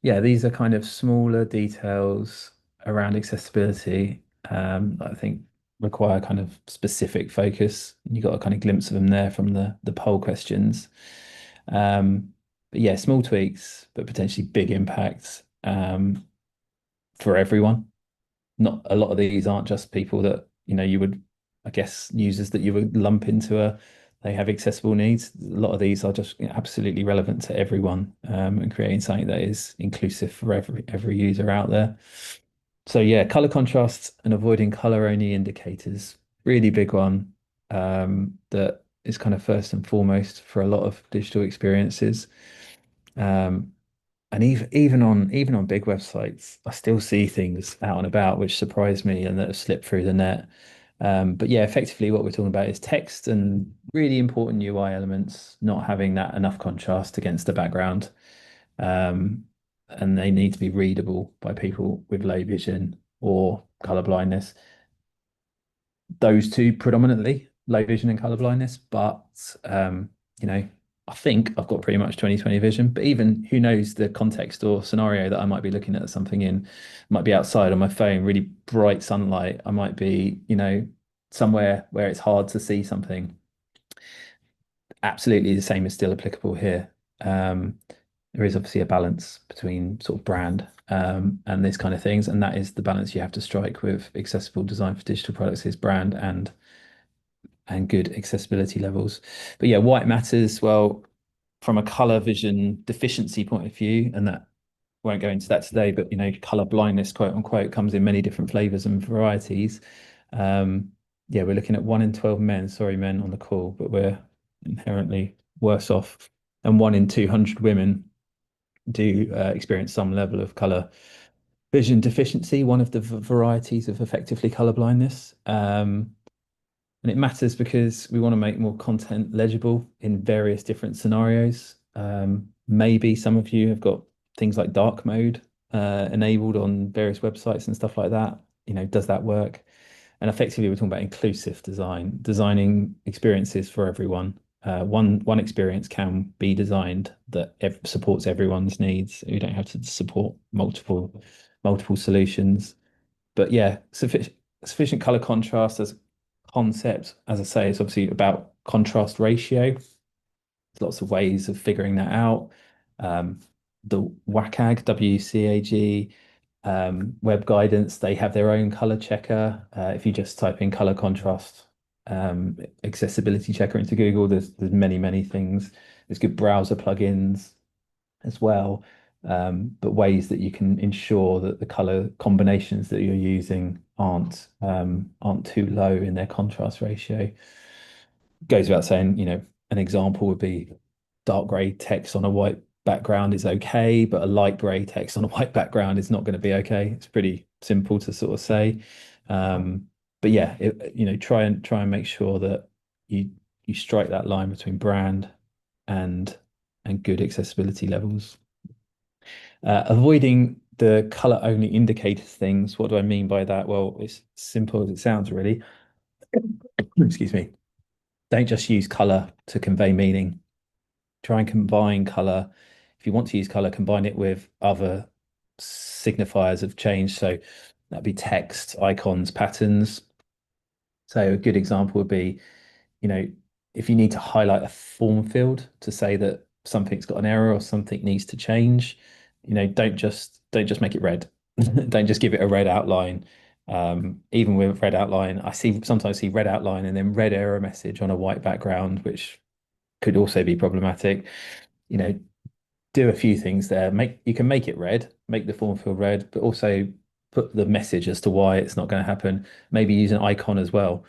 yeah, these are kind of smaller details around accessibility that I think require kind of specific focus. You got a kind of glimpse of them there from the poll questions. But yeah, small tweaks, but potentially big impacts for everyone. Not a lot of these aren't just people that you would, I guess, users that you would lump into they have accessible needs. A lot of these are just absolutely relevant to everyone, and creating something that is inclusive for every user out there. So yeah, color contrasts and avoiding color only indicators, really big one, that is kind of first and foremost for a lot of digital experiences. Um, and even on big websites, I still see things out and about which surprise me and that have slipped through the net. But yeah, effectively what we're talking about is text and really important UI elements, not having that enough contrast against the background. Um, and they need to be readable by people with low vision or color blindness. Those two predominantly, low vision and color blindness, but you know, I think I've got pretty much 20/20 vision, but even who knows the context or scenario that I might be looking at something in, might be outside on my phone, really bright sunlight. I might be, somewhere where it's hard to see something. Absolutely the same is still applicable here. Um, there is obviously a balance between sort of brand and this kind of things, and that is the balance you have to strike with accessible design for digital products is brand and good accessibility levels. But yeah, white matters. Well, from a color vision deficiency point of view, and that won't go into that today, but color blindness, quote unquote, comes in many different flavors and varieties. Um, yeah, we're looking at 1 in 12 men, sorry, men on the call, but we're inherently worse off. And 1 in 200 women do experience some level of color vision deficiency, one of the varieties of effectively color blindness. And it matters because we want to make more content legible in various different scenarios. Maybe some of you have got things like dark mode enabled on various websites and stuff like that. Does that work? And effectively, we're talking about inclusive design, designing experiences for everyone. One experience can be designed that supports everyone's needs. You don't have to support multiple solutions. But yeah, sufficient color contrast as a concept, as I say, it's obviously about contrast ratio. There's lots of ways of figuring that out. Um, the WCAG, WCAG, web guidance, they have their own color checker. If you just type in color contrast accessibility checker into Google, there's many things. There's good browser plugins as well, but ways that you can ensure that the color combinations that you're using aren't too low in their contrast ratio. Goes without saying, an example would be dark gray text on a white background is okay, but a light gray text on a white background is not going to be okay. It's pretty simple to sort of say. But yeah, try and make sure that you strike that line between brand and good accessibility levels. Avoiding the color only indicators things. What do I mean by that? Well, it's simple as it sounds, really. Excuse me. Don't just use color to convey meaning. Try and combine color. If you want to use color, combine it with other signifiers of change. So that'd be text, icons, patterns. So a good example would be, you know, if you need to highlight a form field to say that something's got an error or something needs to change, don't just make it red. Don't just give it a red outline. Even with red outline, I sometimes see red outline and then red error message on a white background, which could also be problematic. You know, do a few things there. You can make it red, make the form field red, but also put the message as to why it's not going to happen. Maybe use an icon as well.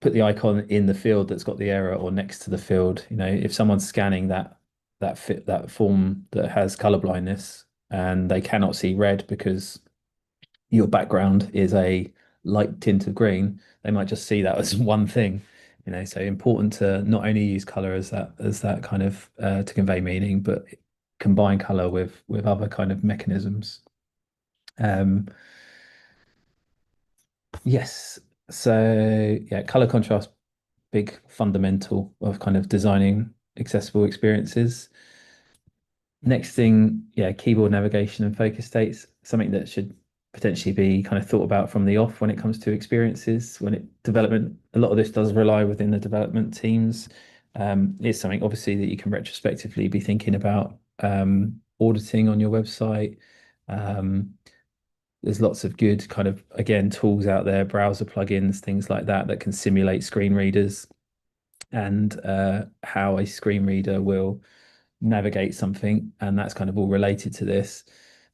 Put the icon in the field that's got the error or next to the field. If someone's scanning that that form that has color blindness and they cannot see red because your background is a light tint of green, they might just see that as one thing. So important to not only use color as that kind of to convey meaning, but combine color with other kind of mechanisms. Um, yes. So yeah, color contrast, big fundamental of kind of designing accessible experiences. Next thing, yeah, keyboard navigation and focus states, something that should potentially be kind of thought about from the off when it comes to experiences. When it development, a lot of this does rely within the development teams. It's something obviously that you can retrospectively be thinking about auditing on your website. Um, there's lots of good kind of, again, tools out there, browser plugins, things like that, that can simulate screen readers and how a screen reader will navigate something, and that's kind of all related to this.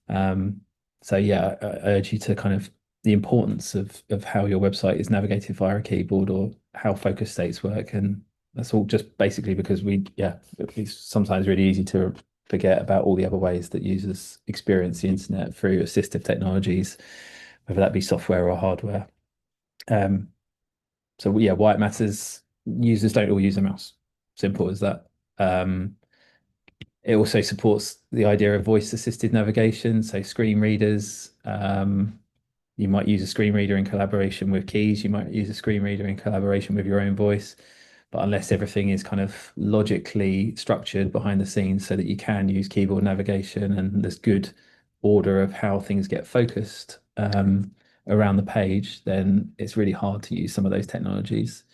Um, so yeah, I urge you to kind of the importance of how your website is navigated via a keyboard or how focus states work, and that's all just basically because it's sometimes really easy to forget about all the other ways that users experience the internet through assistive technologies, whether that be software or hardware. Um, so yeah, why it matters, users don't all use a mouse. Simple as that. It also supports the idea of voice assisted navigation, so screen readers. You might use a screen reader in collaboration with keys. You might use a screen reader in collaboration with your own voice. But unless everything is kind of logically structured behind the scenes so that you can use keyboard navigation and there's good order of how things get focused around the page, then it's really hard to use some of those technologies.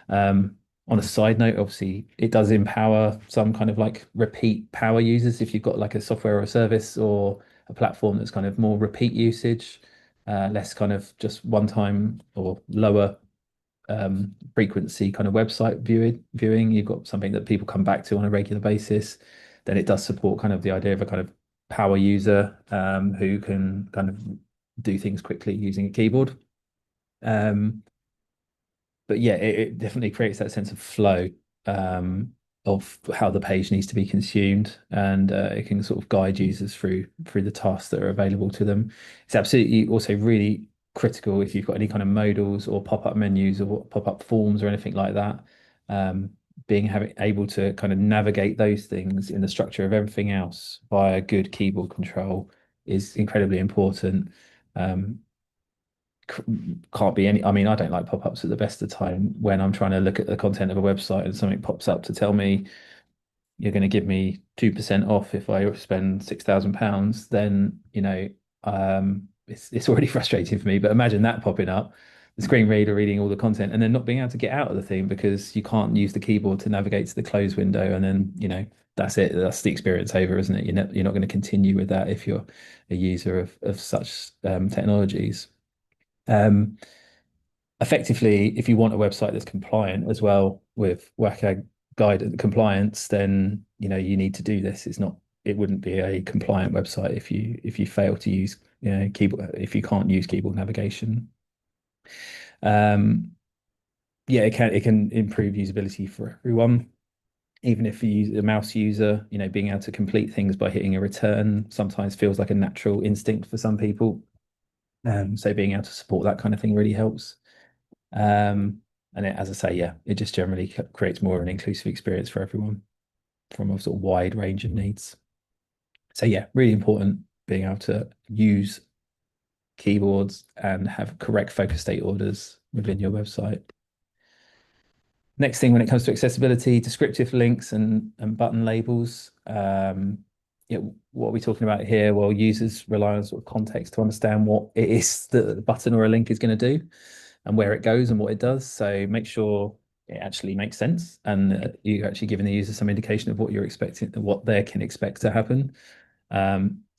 Um, on a side note, obviously, it does empower some kind of like repeat power users. If you've got like a software or a service or a platform that's kind of more repeat usage, less kind of just one time or lower frequency kind of website viewing, you've got something that people come back to on a regular basis, then it does support kind of the idea of a kind of power user who can kind of do things quickly using a keyboard. Um, but yeah, it definitely creates that sense of flow um, of how the page needs to be consumed, and it can sort of guide users through the tasks that are available to them. It's absolutely also really critical if you've got any kind of modals or pop-up menus or pop-up forms or anything like that. Um, having able to kind of navigate those things in the structure of everything else via good keyboard control is incredibly important. Um, can't be any. I mean, I don't like pop-ups at the best of time when I'm trying to look at the content of a website and something pops up to tell me you're going to give me 2% off if I spend £6,000. Then it's already frustrating for me. But imagine that popping up, the screen reader reading all the content, and then not being able to get out of the thing because you can't use the keyboard to navigate to the close window, and then that's it. That's the experience over, isn't it? You're not going to continue with that if you're a user of such technologies. Um, Effectively, if you want a website that's compliant as well with WCAG guide compliance, then you need to do this. It wouldn't be a compliant website if you fail to use keyboard if you can't use keyboard navigation. Um, yeah, it can improve usability for everyone. Even if you use a mouse user, being able to complete things by hitting a return sometimes feels like a natural instinct for some people. So being able to support that kind of thing really helps. As I say, yeah, it just generally creates more of an inclusive experience for everyone from a sort of wide range of needs. So yeah, really important being able to use keyboards and have correct focus state orders within your website. Next thing, when it comes to accessibility, descriptive links and button labels. Yeah, what are we talking about here? Well, users rely on sort of context to understand what it is that a button or a link is going to do and where it goes and what it does. So make sure it actually makes sense and you're actually giving the user some indication of what you're expecting, what they can expect to happen.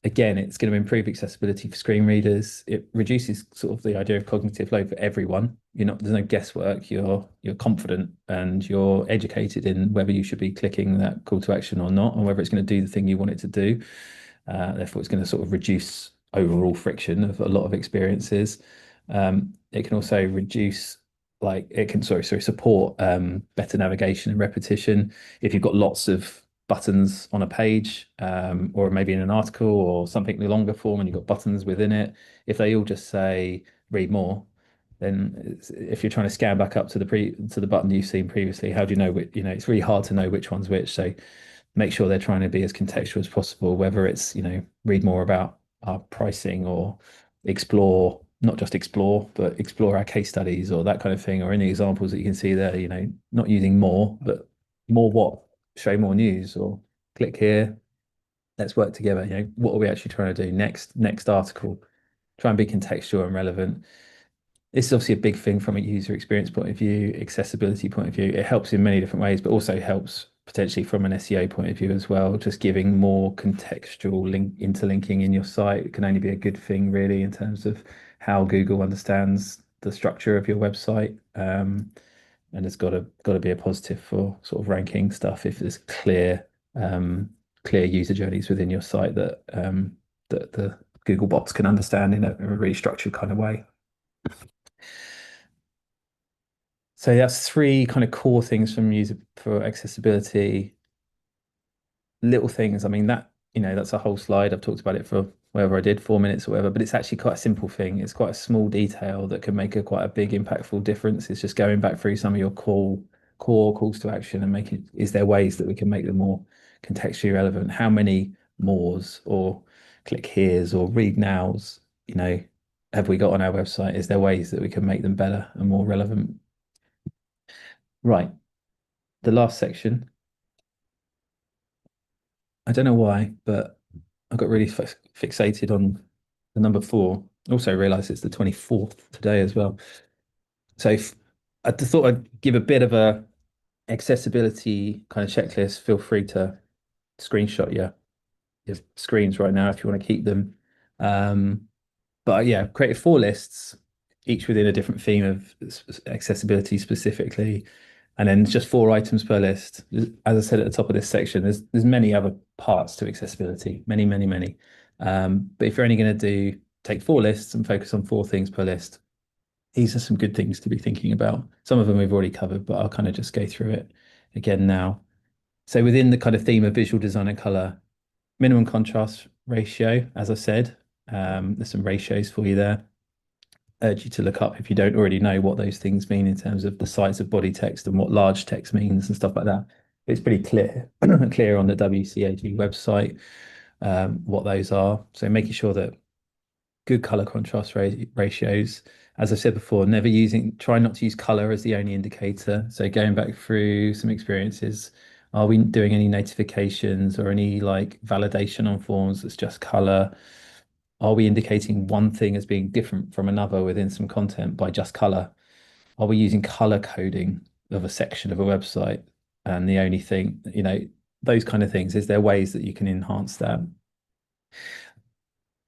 Again, it's going to improve accessibility for screen readers. It reduces sort of the idea of cognitive load for everyone. There's no guesswork. You're confident and you're educated in whether you should be clicking that call to action or not, and whether it's going to do the thing you want it to do. Therefore, it's going to sort of reduce overall friction of a lot of experiences. It can also reduce, like it can sorry support better navigation and repetition. If you've got lots of buttons on a page, or maybe in an article or something in longer form, and you've got buttons within it. If they all just say read more, then if you're trying to scan back up to the button you've seen previously, how do you know which, it's really hard to know which one's which. So make sure they're trying to be as contextual as possible, whether it's, read more about our pricing or explore, not just explore, but explore our case studies or that kind of thing, or any examples that you can see there, not using more, but more what? Show more news, or click here, let's work together. What are we actually trying to do? Next article. Try and be contextual and relevant. This is obviously a big thing from a user experience point of view, accessibility point of view. It helps in many different ways, but also helps potentially from an SEO point of view as well. Just giving more contextual interlinking in your site can only be a good thing, really, in terms of how Google understands the structure of your website. And it's got to be a positive for sort of ranking stuff if there's clear user journeys within your site that the Google bots can understand in a really structured kind of way. So that's three kind of core things from user for accessibility. Little things. I mean, that's a whole slide. I've talked about it for whatever I did, 4 minutes or whatever, but it's actually quite a simple thing. It's quite a small detail that can make quite a big impactful difference. It's just going back through some of your core calls to action and making, is there ways that we can make them more contextually relevant? How many mores or click here's or read nows, have we got on our website? Is there ways that we can make them better and more relevant? Right. The last section, I don't know why, but I got really fixated on the number 4. Also realized it's the 24th today as well. So I just thought I'd give a bit of a accessibility kind of checklist. Feel free to screenshot your screens right now if you want to keep them. But yeah, created 4 lists, each within a different theme of accessibility specifically, and then just 4 items per list. As I said at the top of this section, there's many other parts to accessibility, many, many, many. But if you're only going to take 4 lists and focus on 4 things per list, these are some good things to be thinking about. Some of them we've already covered, but I'll kind of just go through it again now. So within the kind of theme of visual design and color, minimum contrast ratio, as I said, there's some ratios for you there. Urge you to look up if you don't already know what those things mean in terms of the size of body text and what large text means and stuff like that. It's pretty clear on the WCAG website what those are. So making sure that good color contrast ratios. As I said before, try not to use color as the only indicator. So going back through some experiences, are we doing any notifications or any like validation on forms that's just color? Are we indicating one thing as being different from another within some content by just color? Are we using color coding of a section of a website? And the only thing, those kind of things, is there ways that you can enhance that?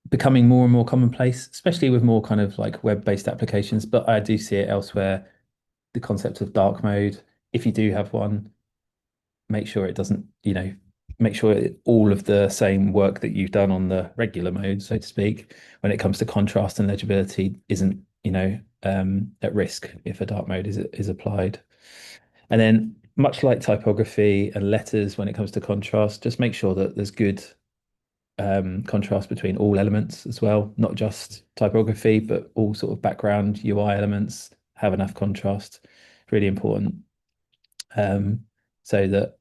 Becoming more and more commonplace, especially with more kind of like web-based applications, but I do see it elsewhere. The concept of dark mode, if you do have one, make sure it doesn't, make sure all of the same work that you've done on the regular mode, so to speak, when it comes to contrast and legibility, isn't, at risk if a dark mode is applied. And then much like typography and letters, when it comes to contrast, just make sure that there's good contrast between all elements as well, not just typography, but all sort of background UI elements have enough contrast. Really important. So that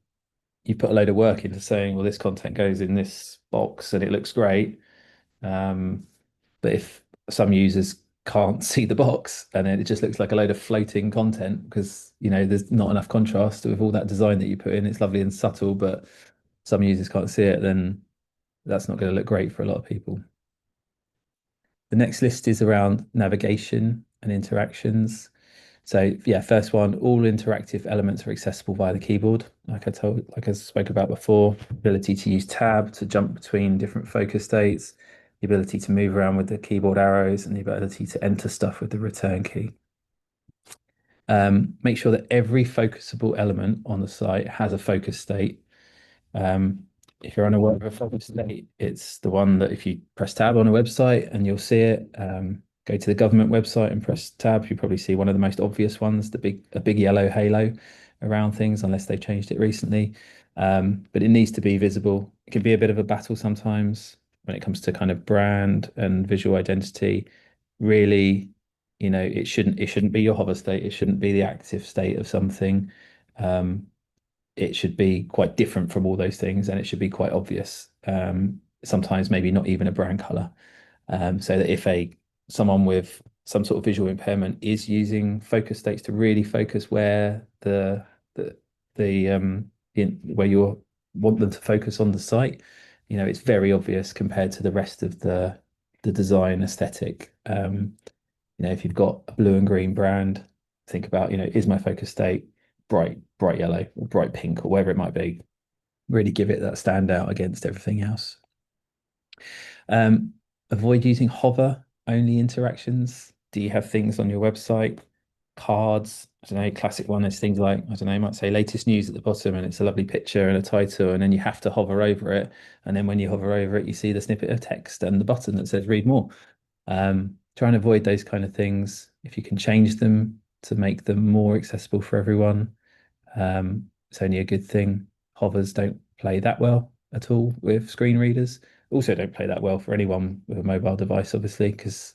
you put a load of work into saying, well, this content goes in this box and it looks great. But if some users can't see the box and then it just looks like a load of floating content because, there's not enough contrast with all that design that you put in, it's lovely and subtle, but some users can't see it, then that's not going to look great for a lot of people. The next list is around navigation and interactions. So yeah, first one, all interactive elements are accessible via the keyboard. Like I spoke about before, ability to use tab to jump between different focus states, the ability to move around with the keyboard arrows, and the ability to enter stuff with the return key. Make sure that every focusable element on the site has a focus state. If you're unaware of a focus state, it's the one that if you press tab on a website and you'll see it, go to the government website and press tab, you probably see one of the most obvious ones, a big yellow halo around things, unless they've changed it recently. But it needs to be visible. It can be a bit of a battle sometimes when it comes to kind of brand and visual identity. Really, it shouldn't be your hover state. It shouldn't be the active state of something. Um, it should be quite different from all those things, and it should be quite obvious. Sometimes maybe not even a brand color. So that if someone with some sort of visual impairment is using focus states to really focus where the where you want them to focus on the site, it's very obvious compared to the rest of the design aesthetic. If you've got a blue and green brand, think about, is my focus state bright yellow or bright pink or whatever it might be. Really give it that standout against everything else. Um, Avoid using hover only interactions. Do you have things on your website? Cards. I don't know, classic one is things like, I don't know, you might say latest news at the bottom and it's a lovely picture and a title, and then you have to hover over it. And then when you hover over it, you see the snippet of text and the button that says read more. Try and avoid those kind of things. If you can change them to make them more accessible for everyone, it's only a good thing. Hovers don't play that well at all with screen readers. Also, don't play that well for anyone with a mobile device, obviously, because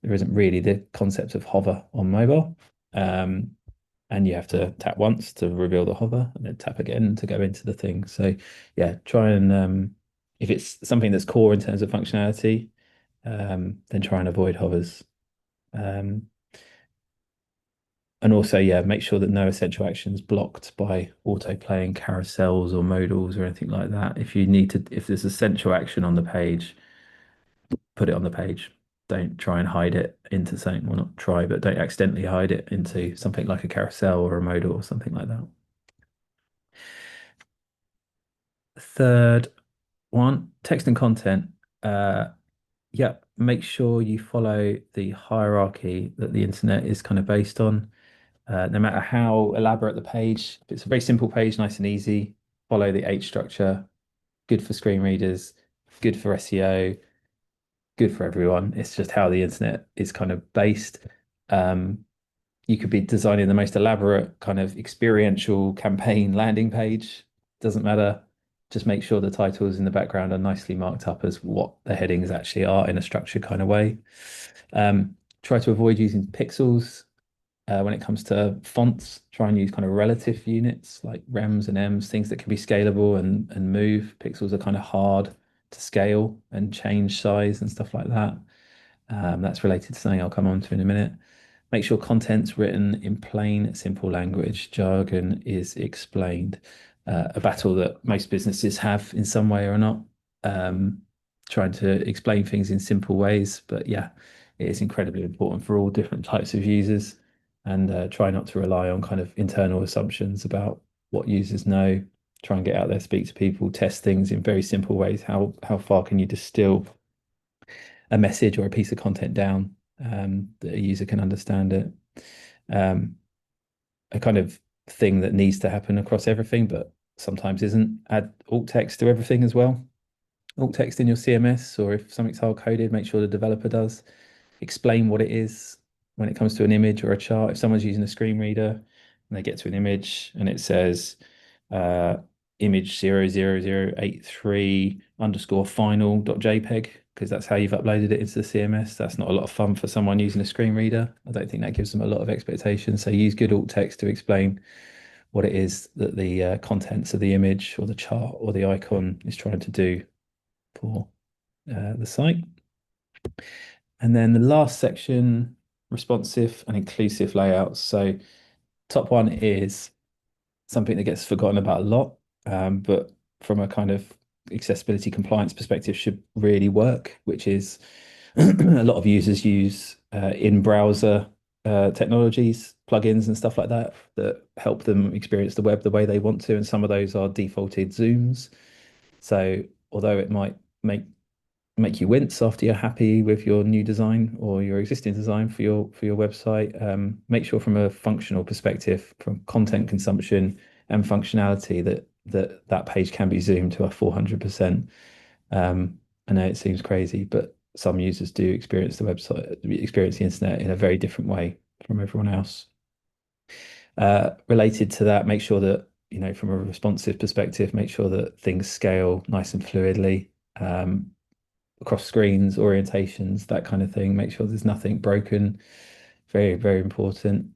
there isn't really the concept of hover on mobile. Um, and you have to tap once to reveal the hover and then tap again to go into the thing. So, yeah, try and if it's something that's core in terms of functionality, then try and avoid hovers. Um, and also, yeah, make sure that no essential actions blocked by auto-playing carousels or modals or anything like that. If there's essential action on the page, put it on the page. Don't try and hide it into something. Well, not try, but don't accidentally hide it into something like a carousel or a modal or something like that. Third one, text and content. Yeah, make sure you follow the hierarchy that the internet is kind of based on. No matter how elaborate the page, if it's a very simple page, nice and easy, follow the H structure. Good for screen readers, good for SEO, good for everyone. It's just how the internet is kind of based. Um, you could be designing the most elaborate kind of experiential campaign landing page. Doesn't matter. Just make sure the titles in the background are nicely marked up as what the headings actually are in a structured kind of way. Try to avoid using pixels. When it comes to fonts, try and use kind of relative units like rems and ems, things that can be scalable and move. Pixels are kind of hard to scale and change size and stuff like that. That's related to something I'll come on to in a minute. Make sure content's written in plain, simple language. Jargon is explained. A battle that most businesses have in some way or not. Um, Trying to explain things in simple ways, but yeah, it is incredibly important for all different types of users. And try not to rely on kind of internal assumptions about what users know. Try and get out there, speak to people, test things in very simple ways. How far can you distill a message or a piece of content down that a user can understand it? Um, a kind of thing that needs to happen across everything, but sometimes isn't. Add alt text to everything as well. Alt text in your CMS, or if something's hard coded, make sure the developer does. Explain what it is when it comes to an image or a chart. If someone's using a screen reader and they get to an image and it says uh, image 00083 underscore final.jpg, because that's how you've uploaded it into the CMS. That's not a lot of fun for someone using a screen reader. I don't think that gives them a lot of expectation. So use good alt text to explain what it is that the contents of the image or the chart or the icon is trying to do for the site. And then the last section, responsive and inclusive layouts. So top one is something that gets forgotten about a lot, but from a kind of accessibility compliance perspective should really work, which is a lot of users use in-browser technologies, plugins and stuff like that that help them experience the web the way they want to. And some of those are defaulted zooms. So although it might make you wince after you're happy with your new design or your existing design for your website, make sure from a functional perspective, from content consumption and functionality, that page can be zoomed to a 400%. I know it seems crazy, but some users do experience the internet in a very different way from everyone else. Related to that, make sure that from a responsive perspective, make sure that things scale nice and fluidly, um, across screens, orientations, that kind of thing. Make sure there's nothing broken. Very, very important.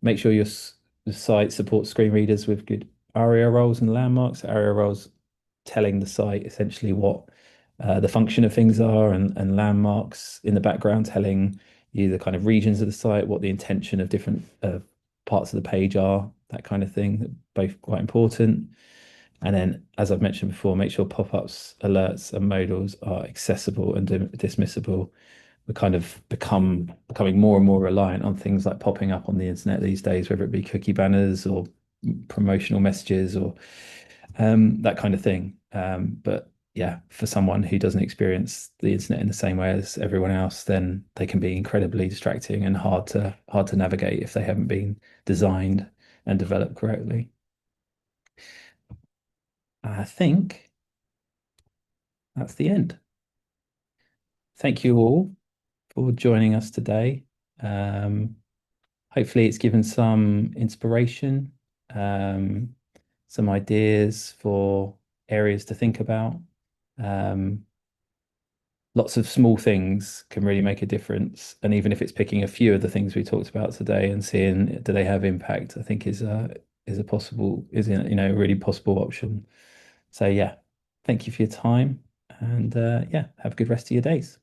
Make sure the site supports screen readers with good ARIA roles and landmarks. ARIA roles telling the site essentially what the function of things are, and landmarks in the background telling you the kind of regions of the site, what the intention of different parts of the page are, that kind of thing. Both quite important. And then, as I've mentioned before, make sure pop-ups, alerts, and modals are accessible and dismissible. We kind of becoming more and more reliant on things like popping up on the internet these days, whether it be cookie banners or promotional messages or that kind of thing. But yeah, for someone who doesn't experience the internet in the same way as everyone else, then they can be incredibly distracting and hard to navigate if they haven't been designed and developed correctly. I think that's the end. Thank you all for joining us today. Um, Hopefully, it's given some inspiration, um, some ideas for areas to think about. Um, Lots of small things can really make a difference, and even if it's picking a few of the things we talked about today and seeing do they have impact, I think is a possible is a really possible option. So yeah, thank you for your time, and yeah, have a good rest of your days.